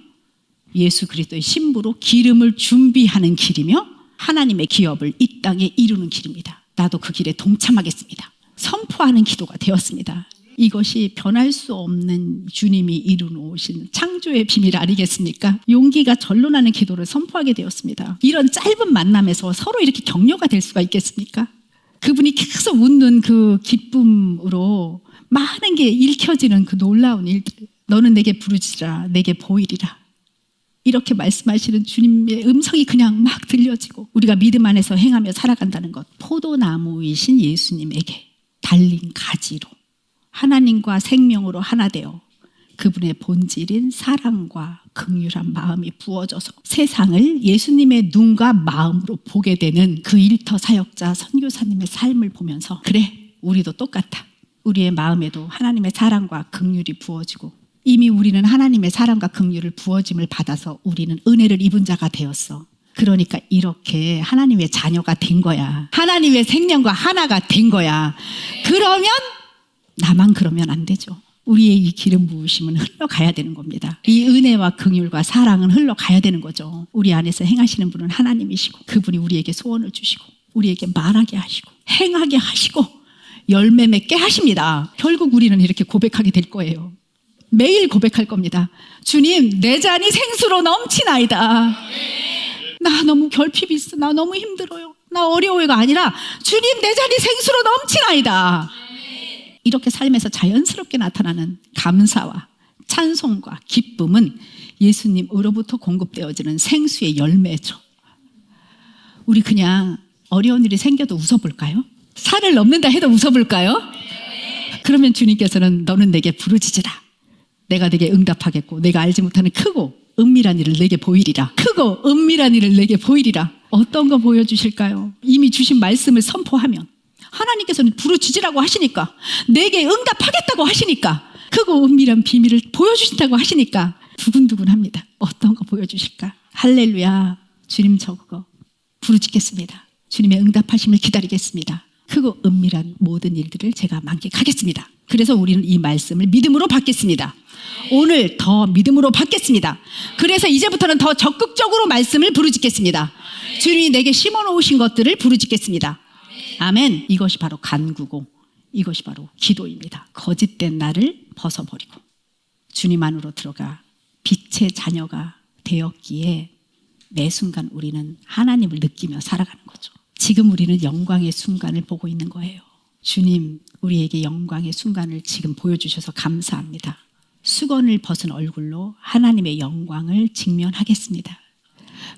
예수 그리스도의 신부로 기름을 준비하는 길이며 하나님의 기업을 이 땅에 이루는 길입니다. 나도 그 길에 동참하겠습니다. 선포하는 기도가 되었습니다. 이것이 변할 수 없는 주님이 이루어놓으신 창조의 비밀 아니겠습니까? 용기가 절로 나는 기도를 선포하게 되었습니다. 이런 짧은 만남에서 서로 이렇게 격려가 될 수가 있겠습니까? 그분이 계속 웃는 그 기쁨으로 많은 게 읽혀지는 그 놀라운 일들. 너는 내게 부르짖으라, 내게 보이리라. 이렇게 말씀하시는 주님의 음성이 그냥 막 들려지고 우리가 믿음 안에서 행하며 살아간다는 것. 포도나무이신 예수님에게 달린 가지로 하나님과 생명으로 하나 되어 그분의 본질인 사랑과 긍휼한 마음이 부어져서 세상을 예수님의 눈과 마음으로 보게 되는 그 일터 사역자 선교사님의 삶을 보면서 그래, 우리도 똑같아. 우리의 마음에도 하나님의 사랑과 긍휼이 부어지고 이미 우리는 하나님의 사랑과 긍휼을 부어짐을 받아서 우리는 은혜를 입은 자가 되었어. 그러니까 이렇게 하나님의 자녀가 된 거야. 하나님의 생명과 하나가 된 거야. 그러면 나만 그러면 안 되죠. 우리의 이 기름 부으심은 흘러가야 되는 겁니다. 이 은혜와 긍휼과 사랑은 흘러가야 되는 거죠. 우리 안에서 행하시는 분은 하나님이시고 그분이 우리에게 소원을 주시고 우리에게 말하게 하시고 행하게 하시고 열매 맺게 하십니다. 결국 우리는 이렇게 고백하게 될 거예요. 매일 고백할 겁니다. 주님, 내 잔이 생수로 넘치나이다. 나 너무 결핍이 있어. 나 너무 힘들어요. 나 어려워요가 아니라 주님, 내 잔이 생수로 넘치나이다. 이렇게 삶에서 자연스럽게 나타나는 감사와 찬송과 기쁨은 예수님으로부터 공급되어지는 생수의 열매죠. 우리 그냥 어려운 일이 생겨도 웃어볼까요? 산을 넘는다 해도 웃어볼까요? 그러면 주님께서는 너는 내게 부르짖으라. 내가 내게 응답하겠고 내가 알지 못하는 크고 은밀한 일을 내게 보이리라. 크고 은밀한 일을 내게 보이리라. 어떤 거 보여주실까요? 이미 주신 말씀을 선포하면 하나님께서는 부르짖으라고 하시니까 내게 응답하겠다고 하시니까 크고 은밀한 비밀을 보여주신다고 하시니까 두근두근합니다. 어떤 거 보여주실까? 할렐루야. 주님, 저 그거 부르짖겠습니다. 주님의 응답하심을 기다리겠습니다. 크고 은밀한 모든 일들을 제가 만끽하겠습니다. 그래서 우리는 이 말씀을 믿음으로 받겠습니다. 오늘 더 믿음으로 받겠습니다. 그래서 이제부터는 더 적극적으로 말씀을 부르짖겠습니다. 주님이 내게 심어놓으신 것들을 부르짖겠습니다. 아멘. 이것이 바로 간구고 이것이 바로 기도입니다. 거짓된 나를 벗어버리고 주님 안으로 들어가 빛의 자녀가 되었기에 매 순간 우리는 하나님을 느끼며 살아가는 거죠. 지금 우리는 영광의 순간을 보고 있는 거예요. 주님, 우리에게 영광의 순간을 지금 보여주셔서 감사합니다. 수건을 벗은 얼굴로 하나님의 영광을 직면하겠습니다.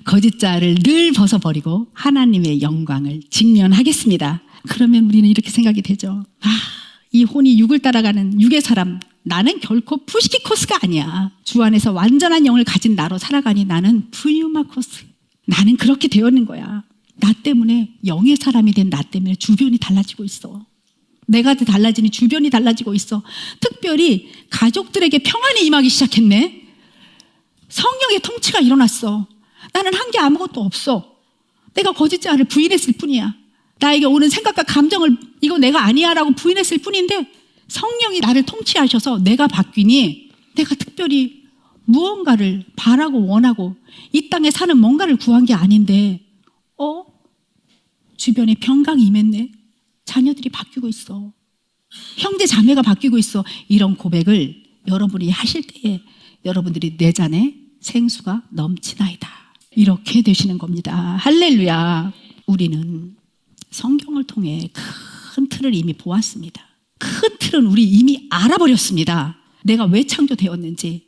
거짓자를 늘 벗어버리고 하나님의 영광을 직면하겠습니다. 그러면 우리는 이렇게 생각이 되죠. 이 혼이 육을 따라가는 육의 사람, 나는 결코 푸시키코스가 아니야. 주 안에서 완전한 영을 가진 나로 살아가니 나는 푸뉴마코스. 나는 그렇게 되었는 거야. 나 때문에 영의 사람이 된 나 때문에 주변이 달라지고 있어. 내가 달라지니 주변이 달라지고 있어. 특별히 가족들에게 평안이 임하기 시작했네. 성령의 통치가 일어났어. 나는 한 게 아무것도 없어. 내가 거짓자를 부인했을 뿐이야. 나에게 오는 생각과 감정을 이거 내가 아니야 라고 부인했을 뿐인데 성령이 나를 통치하셔서 내가 바뀌니 내가 특별히 무언가를 바라고 원하고 이 땅에 사는 뭔가를 구한 게 아닌데 주변에 평강이 임했네. 자녀들이 바뀌고 있어. 형제 자매가 바뀌고 있어. 이런 고백을 여러분이 하실 때에 여러분들이 내 잔에 생수가 넘치나이다. 이렇게 되시는 겁니다. 할렐루야. 우리는 성경을 통해 큰 틀을 이미 보았습니다. 큰 틀은 우리 이미 알아버렸습니다. 내가 왜 창조되었는지,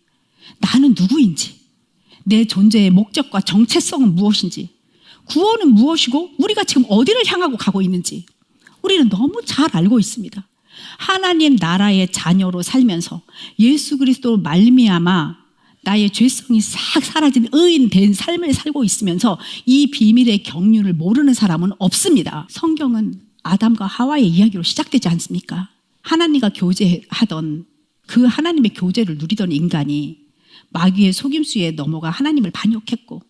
나는 누구인지, 내 존재의 목적과 정체성은 무엇인지, 구원은 무엇이고 우리가 지금 어디를 향하고 가고 있는지 우리는 너무 잘 알고 있습니다. 하나님 나라의 자녀로 살면서 예수 그리스도로 말미암아 나의 죄성이 싹 사라진 의인 된 삶을 살고 있으면서 이 비밀의 경륜을 모르는 사람은 없습니다. 성경은 아담과 하와의 이야기로 시작되지 않습니까? 하나님과 교제하던 그 하나님의 교제를 누리던 인간이 마귀의 속임수에 넘어가 하나님을 반역했고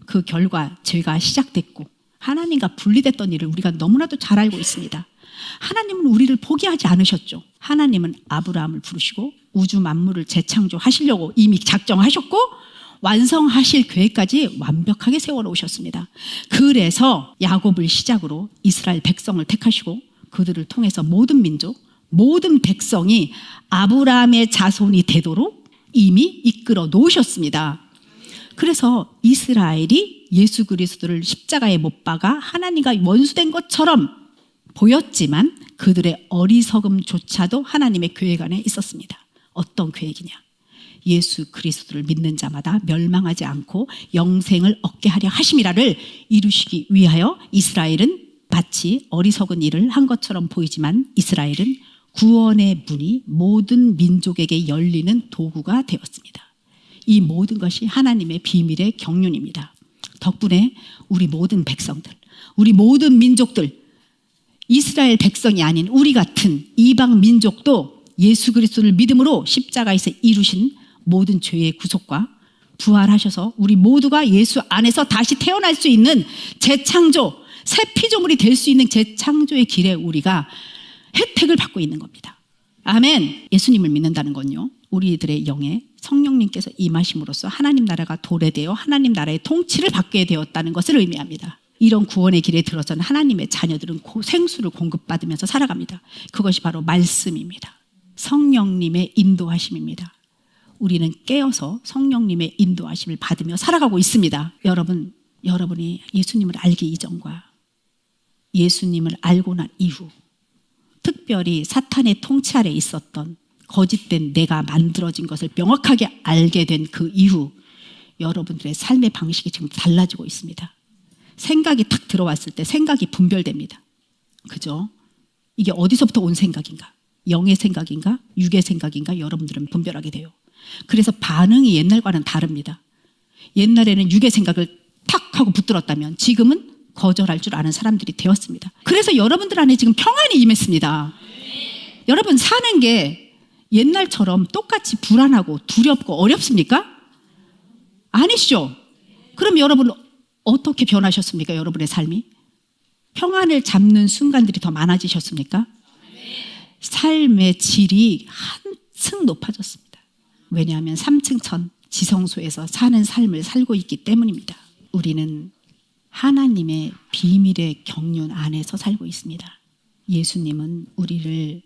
그 결과 죄가 시작됐고 하나님과 분리됐던 일을 우리가 너무나도 잘 알고 있습니다. 하나님은 우리를 포기하지 않으셨죠. 하나님은 아브라함을 부르시고 우주 만물을 재창조하시려고 이미 작정하셨고 완성하실 계획까지 완벽하게 세워놓으셨습니다. 그래서 야곱을 시작으로 이스라엘 백성을 택하시고 그들을 통해서 모든 민족, 모든 백성이 아브라함의 자손이 되도록 이미 이끌어 놓으셨습니다. 그래서 이스라엘이 예수 그리스도를 십자가에 못 박아 하나님과 원수된 것처럼 보였지만 그들의 어리석음조차도 하나님의 계획 안에 있었습니다. 어떤 계획이냐? 예수 그리스도를 믿는 자마다 멸망하지 않고 영생을 얻게 하려 하심이라를 이루시기 위하여 이스라엘은 마치 어리석은 일을 한 것처럼 보이지만 이스라엘은 구원의 문이 모든 민족에게 열리는 도구가 되었습니다. 이 모든 것이 하나님의 비밀의 경륜입니다. 덕분에 우리 모든 백성들, 우리 모든 민족들, 이스라엘 백성이 아닌 우리 같은 이방 민족도 예수 그리스도를 믿음으로 십자가에서 이루신 모든 죄의 구속과 부활하셔서 우리 모두가 예수 안에서 다시 태어날 수 있는 재창조, 새 피조물이 될 수 있는 재창조의 길에 우리가 혜택을 받고 있는 겁니다. 아멘. 예수님을 믿는다는 건요, 우리들의 영에 성령님께서 임하심으로써 하나님 나라가 도래되어 하나님 나라의 통치를 받게 되었다는 것을 의미합니다. 이런 구원의 길에 들어선 하나님의 자녀들은 생수를 공급받으면서 살아갑니다. 그것이 바로 말씀입니다. 성령님의 인도하심입니다. 우리는 깨어서 성령님의 인도하심을 받으며 살아가고 있습니다. 여러분이 예수님을 알기 이전과 예수님을 알고 난 이후, 특별히 사탄의 통치 아래 있었던 거짓된 내가 만들어진 것을 명확하게 알게 된 그 이후 여러분들의 삶의 방식이 지금 달라지고 있습니다. 생각이 탁 들어왔을 때 생각이 분별됩니다. 그죠? 이게 어디서부터 온 생각인가? 영의 생각인가? 육의 생각인가? 여러분들은 분별하게 돼요. 그래서 반응이 옛날과는 다릅니다. 옛날에는 육의 생각을 탁 하고 붙들었다면 지금은 거절할 줄 아는 사람들이 되었습니다. 그래서 여러분들 안에 지금 평안이 임했습니다. 여러분 사는 게 옛날처럼 똑같이 불안하고 두렵고 어렵습니까? 아니시죠? 그럼 여러분 어떻게 변하셨습니까? 여러분의 삶이? 평안을 잡는 순간들이 더 많아지셨습니까? 삶의 질이 한층 높아졌습니다. 왜냐하면 3층 천 지성소에서 사는 삶을 살고 있기 때문입니다. 우리는 하나님의 비밀의 경륜 안에서 살고 있습니다. 예수님은 우리를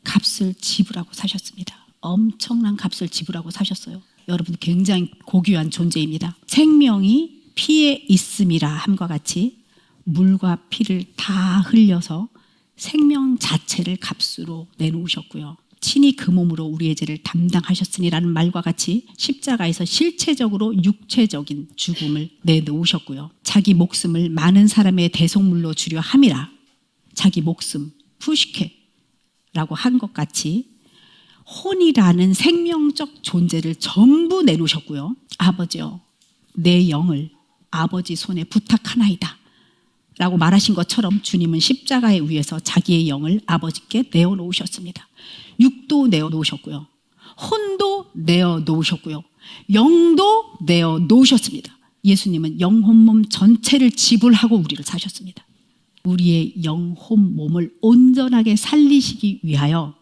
값을 지불하고 사셨습니다. 엄청난 값을 지불하고 사셨어요. 여러분 굉장히 고귀한 존재입니다. 생명이 피에 있음이라 함과 같이 물과 피를 다 흘려서 생명 자체를 값으로 내놓으셨고요. 친히 그 몸으로 우리의 죄를 담당하셨으니라는 말과 같이 십자가에서 실체적으로 육체적인 죽음을 내놓으셨고요. 자기 목숨을 많은 사람의 대속물로 주려 함이라. 자기 목숨 푸시케라고 한 것 같이 혼이라는 생명적 존재를 전부 내놓으셨고요. 아버지여 내 영을 아버지 손에 부탁하나이다 라고 말하신 것처럼 주님은 십자가에 위에서 자기의 영을 아버지께 내어놓으셨습니다. 육도 내어놓으셨고요. 혼도 내어놓으셨고요. 영도 내어놓으셨습니다. 예수님은 영혼 몸 전체를 지불하고 우리를 사셨습니다. 우리의 영혼 몸을 온전하게 살리시기 위하여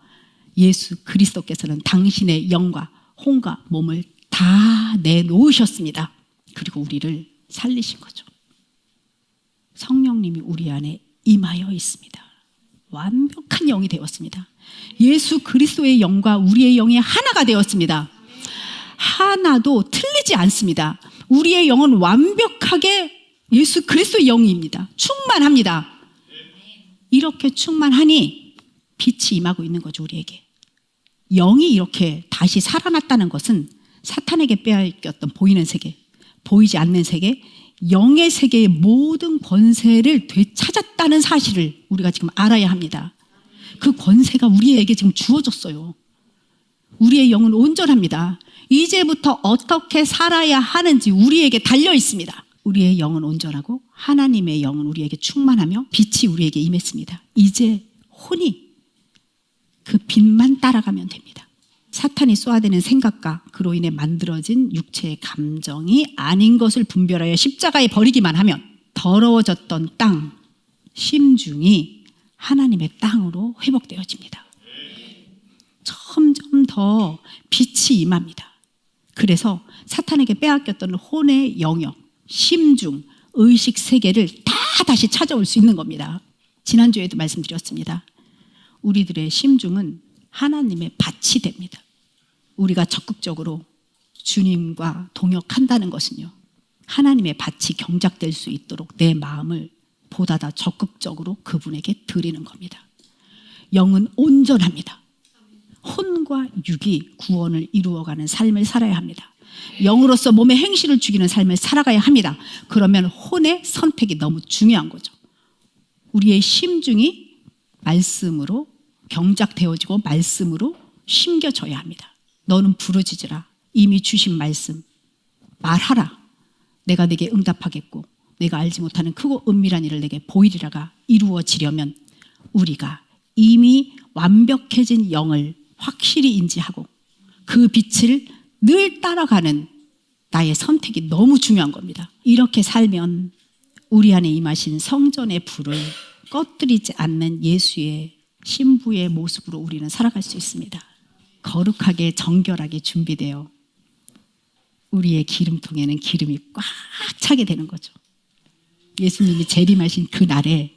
예수 그리스도께서는 당신의 영과 혼과 몸을 다 내놓으셨습니다. 그리고 우리를 살리신 거죠. 성령님이 우리 안에 임하여 있습니다. 완벽한 영이 되었습니다. 예수 그리스도의 영과 우리의 영이 하나가 되었습니다. 하나도 틀리지 않습니다. 우리의 영은 완벽하게 예수 그리스도의 영입니다. 충만합니다. 이렇게 충만하니 빛이 임하고 있는 거죠, 우리에게. 영이 이렇게 다시 살아났다는 것은 사탄에게 빼앗겼던 보이는 세계, 보이지 않는 세계, 영의 세계의 모든 권세를 되찾았다는 사실을 우리가 지금 알아야 합니다. 그 권세가 우리에게 지금 주어졌어요. 우리의 영은 온전합니다. 이제부터 어떻게 살아야 하는지 우리에게 달려 있습니다. 우리의 영은 온전하고 하나님의 영은 우리에게 충만하며 빛이 우리에게 임했습니다. 이제 혼이 그 빛만 따라가면 됩니다. 사탄이 쏘아대는 생각과 그로 인해 만들어진 육체의 감정이 아닌 것을 분별하여 십자가에 버리기만 하면 더러워졌던 땅, 심중이 하나님의 땅으로 회복되어집니다. 점점 더 빛이 임합니다. 그래서 사탄에게 빼앗겼던 혼의 영역, 심중, 의식 세계를 다 다시 찾아올 수 있는 겁니다. 지난주에도 말씀드렸습니다. 우리들의 심중은 하나님의 밭이 됩니다. 우리가 적극적으로 주님과 동역한다는 것은요, 하나님의 밭이 경작될 수 있도록 내 마음을 보다 더 적극적으로 그분에게 드리는 겁니다. 영은 온전합니다. 혼과 육이 구원을 이루어가는 삶을 살아야 합니다. 영으로서 몸의 행실을 죽이는 삶을 살아가야 합니다. 그러면 혼의 선택이 너무 중요한 거죠. 우리의 심중이 말씀으로 경작되어지고 말씀으로 심겨져야 합니다. 너는 부르짖으라. 이미 주신 말씀 말하라. 내가 내게 응답하겠고 내가 알지 못하는 크고 은밀한 일을 내게 보이리라가 이루어지려면 우리가 이미 완벽해진 영을 확실히 인지하고 그 빛을 늘 따라가는 나의 선택이 너무 중요한 겁니다. 이렇게 살면 우리 안에 임하신 성전의 불을 꺼뜨리지 않는 예수의 신부의 모습으로 우리는 살아갈 수 있습니다. 거룩하게 정결하게 준비되어 우리의 기름통에는 기름이 꽉 차게 되는 거죠. 예수님이 재림하신 그 날에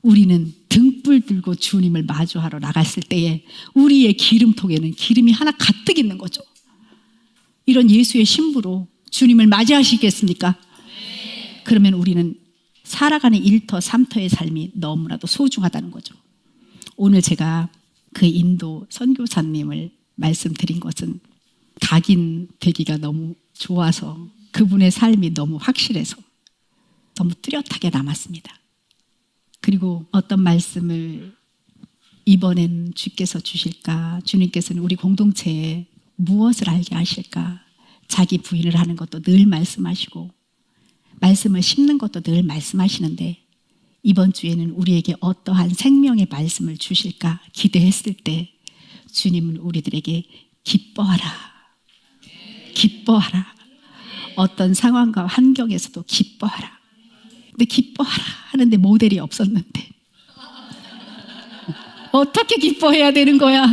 우리는 등불 들고 주님을 마주하러 나갔을 때에 우리의 기름통에는 기름이 하나 가득 있는 거죠. 이런 예수의 신부로 주님을 맞이하시겠습니까? 그러면 우리는 살아가는 1터 3터의 삶이 너무나도 소중하다는 거죠. 오늘 제가 그 인도 선교사님을 말씀드린 것은 각인 되기가 너무 좋아서 그분의 삶이 너무 확실해서 너무 뚜렷하게 남았습니다. 그리고 어떤 말씀을 이번엔 주께서 주실까? 주님께서는 우리 공동체에 무엇을 알게 하실까? 자기 부인을 하는 것도 늘 말씀하시고 말씀을 심는 것도 늘 말씀하시는데 이번 주에는 우리에게 어떠한 생명의 말씀을 주실까 기대했을 때 주님은 우리들에게 기뻐하라. 기뻐하라. 어떤 상황과 환경에서도 기뻐하라. 근데 기뻐하라 하는데 모델이 없었는데 어떻게 기뻐해야 되는 거야?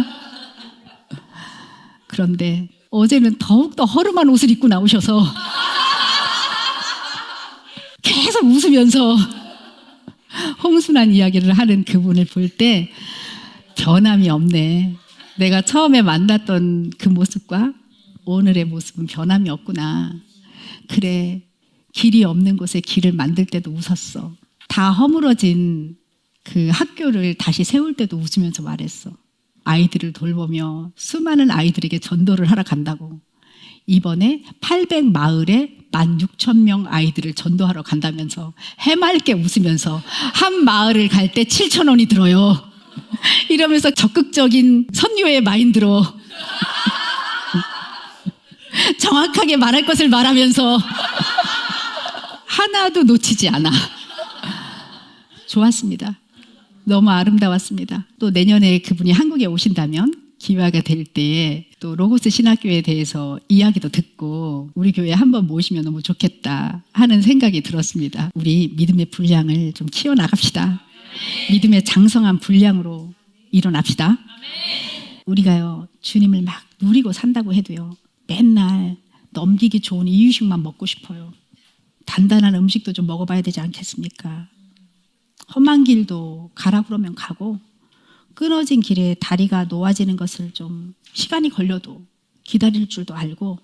그런데 어제는 더욱더 허름한 옷을 입고 나오셔서 계속 웃으면서 홍순환 이야기를 하는 그분을 볼 때 변함이 없네. 내가 처음에 만났던 그 모습과 오늘의 모습은 변함이 없구나. 그래, 길이 없는 곳에 길을 만들 때도 웃었어. 다 허물어진 그 학교를 다시 세울 때도 웃으면서 말했어. 아이들을 돌보며 수많은 아이들에게 전도를 하러 간다고. 이번에 800마을에 16,000명 아이들을 전도하러 간다면서 해맑게 웃으면서 한 마을을 갈 때 7,000원이 들어요. 이러면서 적극적인 선교의 마인드로 정확하게 말할 것을 말하면서 하나도 놓치지 않아. 좋았습니다. 너무 아름다웠습니다. 또 내년에 그분이 한국에 오신다면 기회가 될 때에 또 로고스 신학교에 대해서 이야기도 듣고 우리 교회에 한번 모시면 너무 좋겠다 하는 생각이 들었습니다. 우리 믿음의 분량을 좀 키워나갑시다. 믿음의 장성한 분량으로 일어납시다. 우리가요, 주님을 막 누리고 산다고 해도요, 맨날 넘기기 좋은 이유식만 먹고 싶어요. 단단한 음식도 좀 먹어봐야 되지 않겠습니까? 험한 길도 가라 그러면 가고, 끊어진 길에 다리가 놓아지는 것을 좀 시간이 걸려도 기다릴 줄도 알고,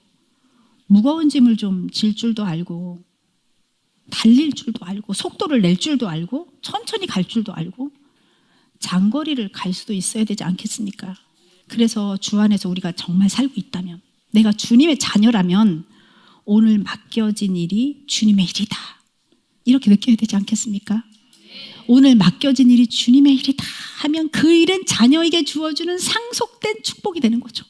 무거운 짐을 좀 질 줄도 알고, 달릴 줄도 알고, 속도를 낼 줄도 알고, 천천히 갈 줄도 알고, 장거리를 갈 수도 있어야 되지 않겠습니까? 그래서 주 안에서 우리가 정말 살고 있다면, 내가 주님의 자녀라면 오늘 맡겨진 일이 주님의 일이다, 이렇게 느껴야 되지 않겠습니까? 오늘 맡겨진 일이 주님의 일이다 하면 그 일은 자녀에게 주어주는 상속된 축복이 되는 거죠.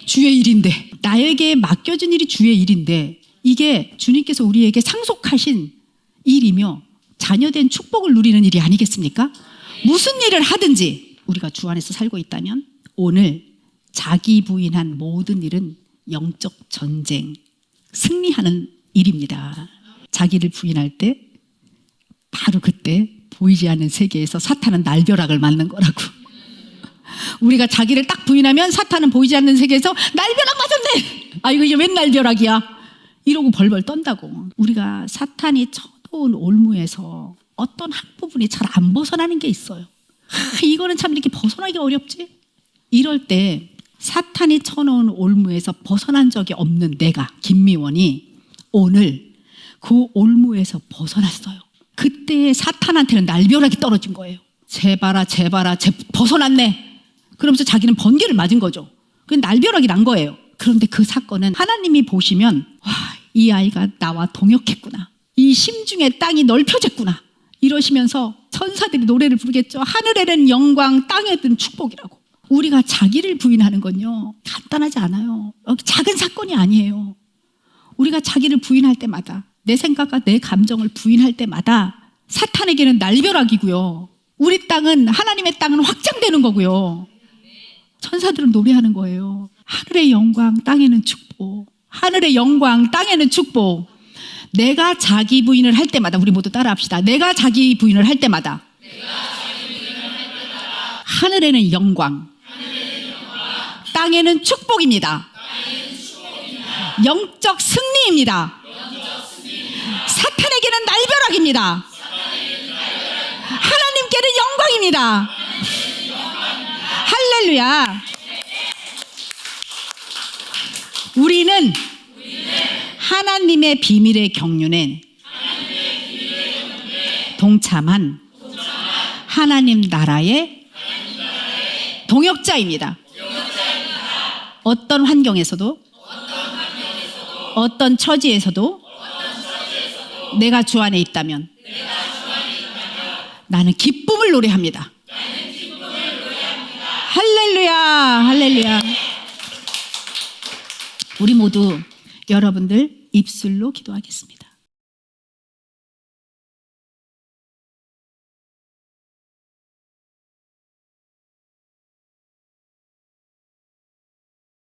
주의 일인데, 나에게 맡겨진 일이 주의 일인데, 이게 주님께서 우리에게 상속하신 일이며 자녀된 축복을 누리는 일이 아니겠습니까? 무슨 일을 하든지 우리가 주 안에서 살고 있다면 오늘 자기 부인한 모든 일은 영적 전쟁, 승리하는 일입니다. 자기를 부인할 때 바로 그때 보이지 않는 세계에서 사탄은 날벼락을 맞는 거라고. 우리가 자기를 딱 부인하면 사탄은 보이지 않는 세계에서 날벼락 맞았네. 아이고 이게 웬 날벼락이야. 이러고 벌벌 떤다고. 우리가 사탄이 쳐놓은 올무에서 어떤 한 부분이 잘 안 벗어나는 게 있어요. 이거는 참 이렇게 벗어나기가 어렵지. 이럴 때 사탄이 쳐놓은 올무에서 벗어난 적이 없는 내가, 김미원이 오늘 그 올무에서 벗어났어요. 그때 사탄한테는 날벼락이 떨어진 거예요. 제발아 벗어났네. 그러면서 자기는 번개를 맞은 거죠. 그 날벼락이 난 거예요. 그런데 그 사건은 하나님이 보시면 이 아이가 나와 동역했구나, 이 심중에 땅이 넓혀졌구나 이러시면서 천사들이 노래를 부르겠죠. 하늘에는 영광, 땅에는 축복이라고. 우리가 자기를 부인하는 건요, 간단하지 않아요. 작은 사건이 아니에요. 우리가 자기를 부인할 때마다, 내 생각과 내 감정을 부인할 때마다 사탄에게는 날벼락이고요, 우리 땅은, 하나님의 땅은 확장되는 거고요. 천사들은 노래하는 거예요. 하늘의 영광, 땅에는 축복. 하늘의 영광, 땅에는 축복. 내가 자기 부인을 할 때마다, 우리 모두 따라합시다. 내가 자기 부인을 할 때마다 하늘에는 영광, 땅에는 축복입니다. 영적 승리입니다. 사탄에게는 날벼락입니다. 하나님께는 영광입니다. 할렐루야. 우리는 하나님의 비밀의 경륜에 동참한 하나님 나라의 동역자입니다. 어떤 환경에서도, 어떤 처지에서도 내가 주 안에 있다면 나는 기쁨을 노래합니다. 할렐루야, 할렐루야. 우리 모두 여러분들 입술로 기도하겠습니다.